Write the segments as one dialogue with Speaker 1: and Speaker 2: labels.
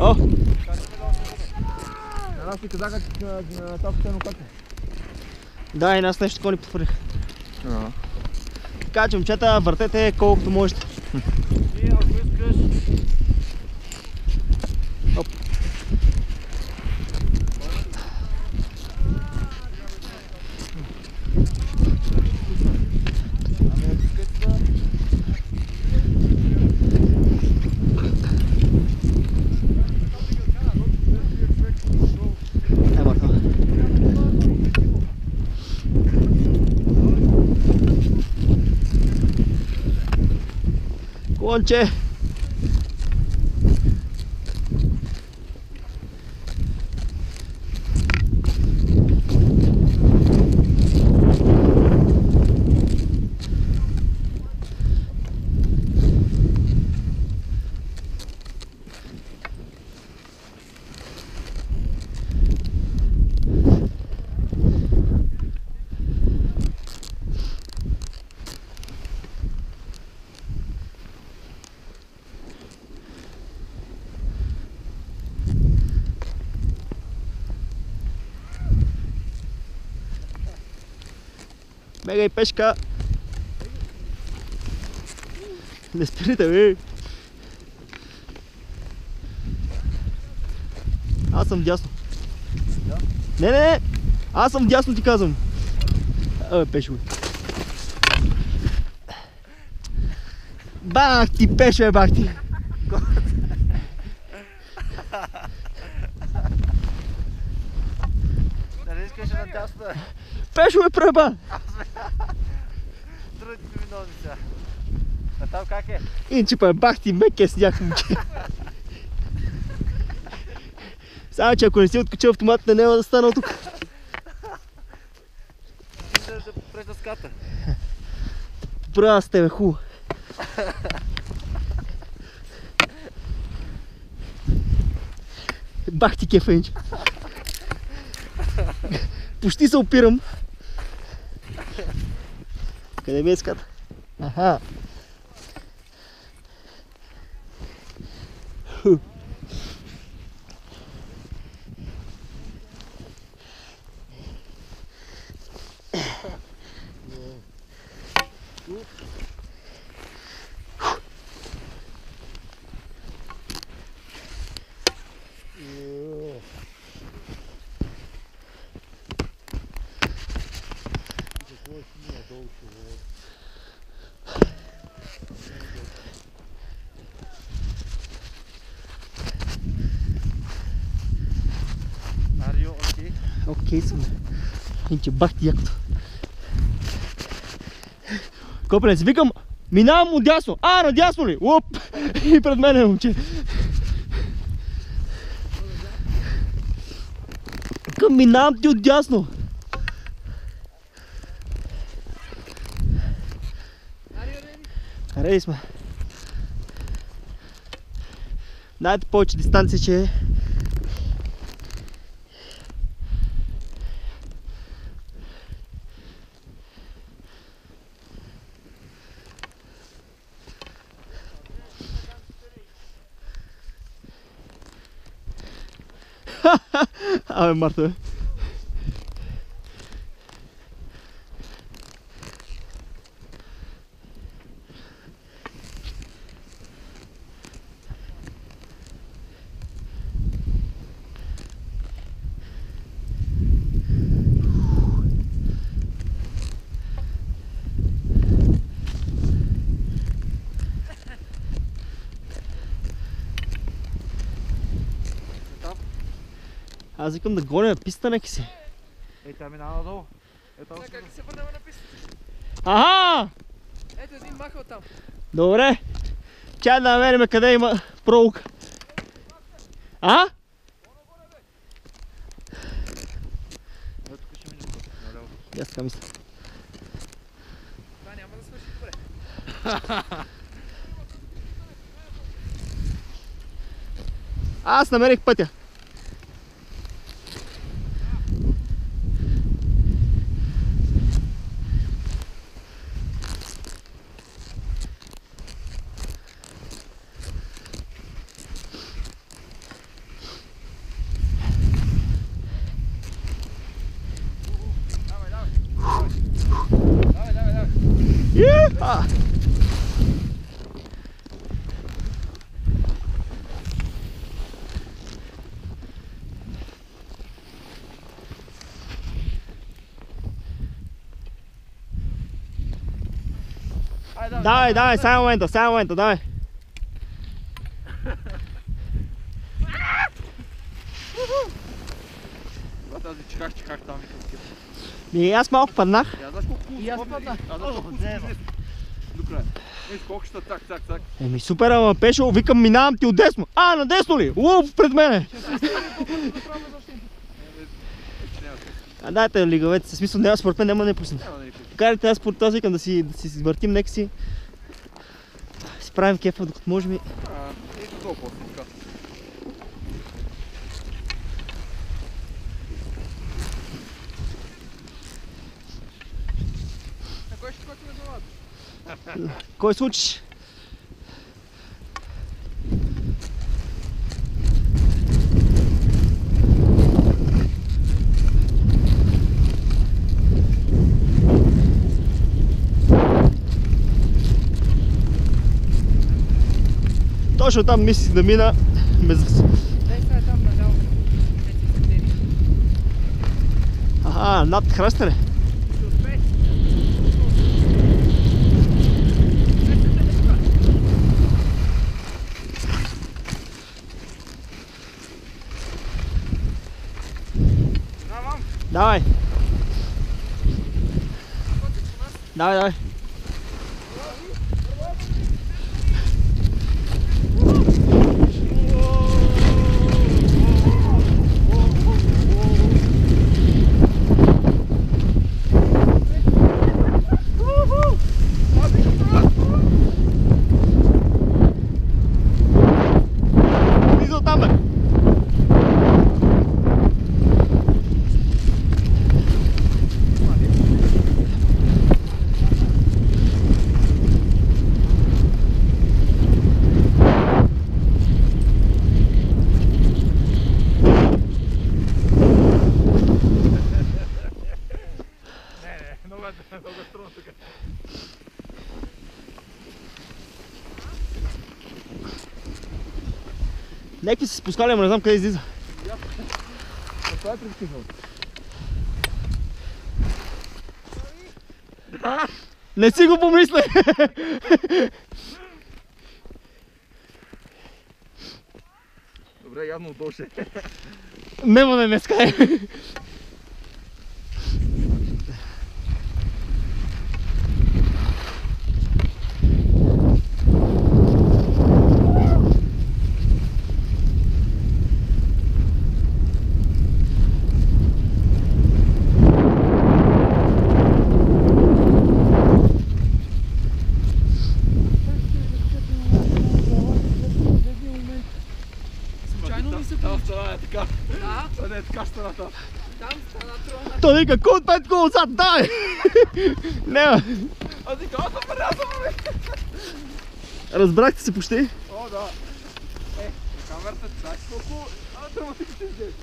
Speaker 1: О! Аз ти казаха, че топката е ноката. Да, и нас нещо такова ни потвърдих. Така че, момчета, въртете колкото можете.
Speaker 2: И ако искаш...
Speaker 1: Оп. Конче! Бегай, пешка! Не спирайте, бе! Аз съм вдясно. Не! Аз съм вдясно, ти казвам. Абе, пеше, бе. Бах ти, пеше, бе, бах ти!
Speaker 2: Дали искаш на дясно?
Speaker 1: Пеше, бе, преба!
Speaker 2: Другите ми виновни сега. А там как е?
Speaker 1: Иначе па бах ти, мек е сняг, момче. Само, че ако не си откачил автоматите, няма да стана от тук.
Speaker 2: Да попреш дъската.
Speaker 1: Бра с тебе, хубаво. Бах ти кефенче. Почти се опирам. Къде ми е ската? Аха. Окей съм. Инче бах ти якото. Копленец, викам, минавам отдясно. А, надясно ли? Оп! И пред мен е, момче. Викам, минавам ти отдясно. Реди сме. Дайте повече дистанция, че е. Абе, Марта, бе. Аз викам да гоня писта неки си.
Speaker 2: Ей, тя минава надолу. Ето,
Speaker 3: Как се върнем на пистата?
Speaker 1: Аха!
Speaker 3: Ето един махал там.
Speaker 1: Добре. Чай да намерим къде има проволока. А?
Speaker 2: Ето, тук ще минем наляво.
Speaker 1: И аз така мисля.
Speaker 3: Това няма да свърши добре.
Speaker 1: Аз намерих пътя. Иха! Давай, сега момента, давай.
Speaker 2: Тази чихах там и
Speaker 1: И аз малко паднах.
Speaker 2: Я знаеш колко
Speaker 3: И аз паднах.
Speaker 2: До края. Виж колко ще так.
Speaker 1: Еми супер, ама Пешо, викам минавам ти отдесно. А, надесно ли? Лув пред мене. А дайте лигавете, със смисъл няма според мен, няма да не пуснат. Карайте аз според тази, викам да си въртим нека си. Си правим кефа докато можем и...
Speaker 2: Ето толкова така.
Speaker 3: На кой ще скочим главата?
Speaker 1: Кой случиш? Точно там мислих да мина без...
Speaker 3: Дай сега там надолу.
Speaker 1: Аха, над хръста ли?
Speaker 3: Ще успееш.
Speaker 1: Давай. Давай. Влиза оттам, бе.
Speaker 2: Много струмно тук.
Speaker 1: Някакви се спускали, ама не знам къде излиза.
Speaker 2: Това е притихнал.
Speaker 1: Не си го помисля!
Speaker 2: Добре, явно отдолу ще.
Speaker 1: Нема да не скай.
Speaker 3: Случайно ми се
Speaker 2: Там
Speaker 3: получи.
Speaker 2: страна е така.
Speaker 3: Да,
Speaker 2: Това не е така страната.
Speaker 3: там стана трона.
Speaker 1: Той вика, кут, Петко, отзад, дай! Нема.
Speaker 2: Аз викам, аз съм прерязан, бе!
Speaker 1: Разбрахте се почти.
Speaker 2: О, да. Камерата, знаеш колко драматично ще изглежда.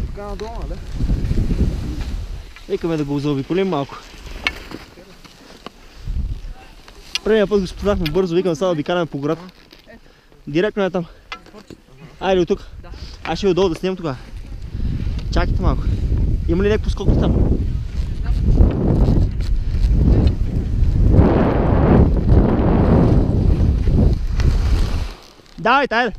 Speaker 2: Така надолу, нали?
Speaker 1: Викаме да го заобиколим малко. Предния път го спознахме бързо, викам сега да обикаляме по гората. Директно е там. Айде от тук.
Speaker 3: Да.
Speaker 1: Аз ще отдолу да снимам тогава. Чакайте малко. Има ли някакво скок там? Давайте, айде!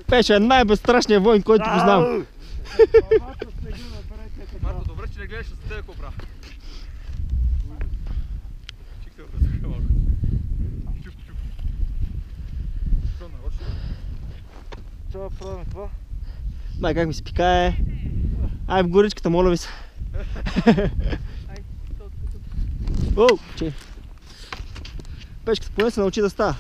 Speaker 1: Пеше е най-безстрашният войн, който го знам.
Speaker 2: Марко, добре, че не гледаш за тебе какво правя. Чик се обръзвай малко. Чуп. Що нарочно?
Speaker 4: Това правим това.
Speaker 1: Май, как ми се пикае. Ай, в горичката, моля ви се. Оу, че. Пешката поне се научи да става.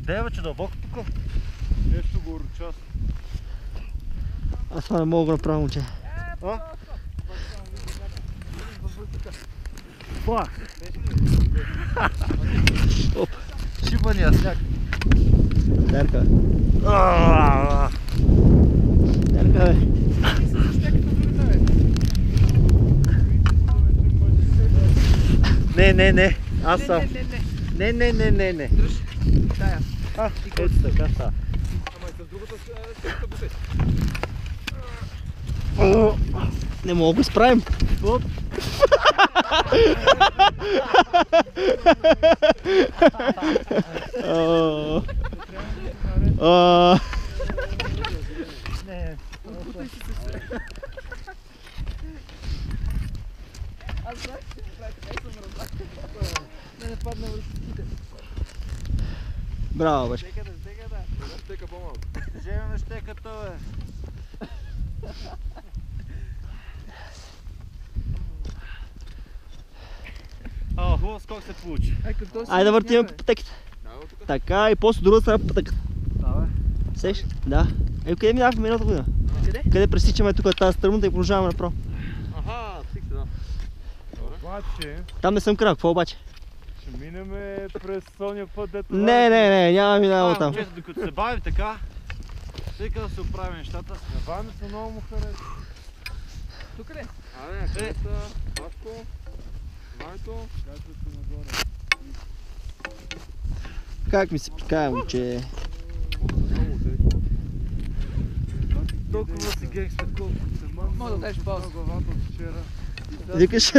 Speaker 4: Дева, че дълбоко тук. Нещо го час.
Speaker 1: Аз това не мога да го направя, момче.
Speaker 4: Фак!
Speaker 1: Оп,
Speaker 4: Шибания сняг.
Speaker 1: дерка. Дерка, бе.
Speaker 4: Не. Аз съм. Не.
Speaker 3: Дръж. Тая.
Speaker 4: Ето така са.
Speaker 2: Ама и с другата ще посети.
Speaker 1: Не мога да го изправим.
Speaker 4: Оп. Не.
Speaker 3: Аз знах, че ще прави така и съм разбрах. Да не падна върху ските.
Speaker 1: Браво, бе.
Speaker 4: Стека да.
Speaker 2: Стека по-малко.
Speaker 4: Вземем щеката, бе. Хубаво скок се получи.
Speaker 1: Айде да въртим по пътеките. Така и после другата страна по пътеката.
Speaker 4: Да, бе.
Speaker 1: Сеш? Да. Къде минахме миналата година?
Speaker 3: Къде?
Speaker 1: Къде пресичаме тук тази стръмната и продължаваме направо.
Speaker 2: Аха, стих се, да.
Speaker 4: Обаче,
Speaker 1: Там не съм крал, какво обаче?
Speaker 4: ще минеме през сония път, дето...
Speaker 1: Не, няма минало там.
Speaker 4: Често, докато се бавим така, тъй да се оправим нещата. На Ването много му харесва.
Speaker 3: Тук ли?
Speaker 2: Абе, където, Пашко, Ването.
Speaker 4: Качвате нагоре.
Speaker 1: Как ми се пикае, момче.
Speaker 4: Толкова си генгстър, колкото се мън.
Speaker 3: Мога да дадеш пауза.
Speaker 4: Главата от вчера.
Speaker 1: Викаш?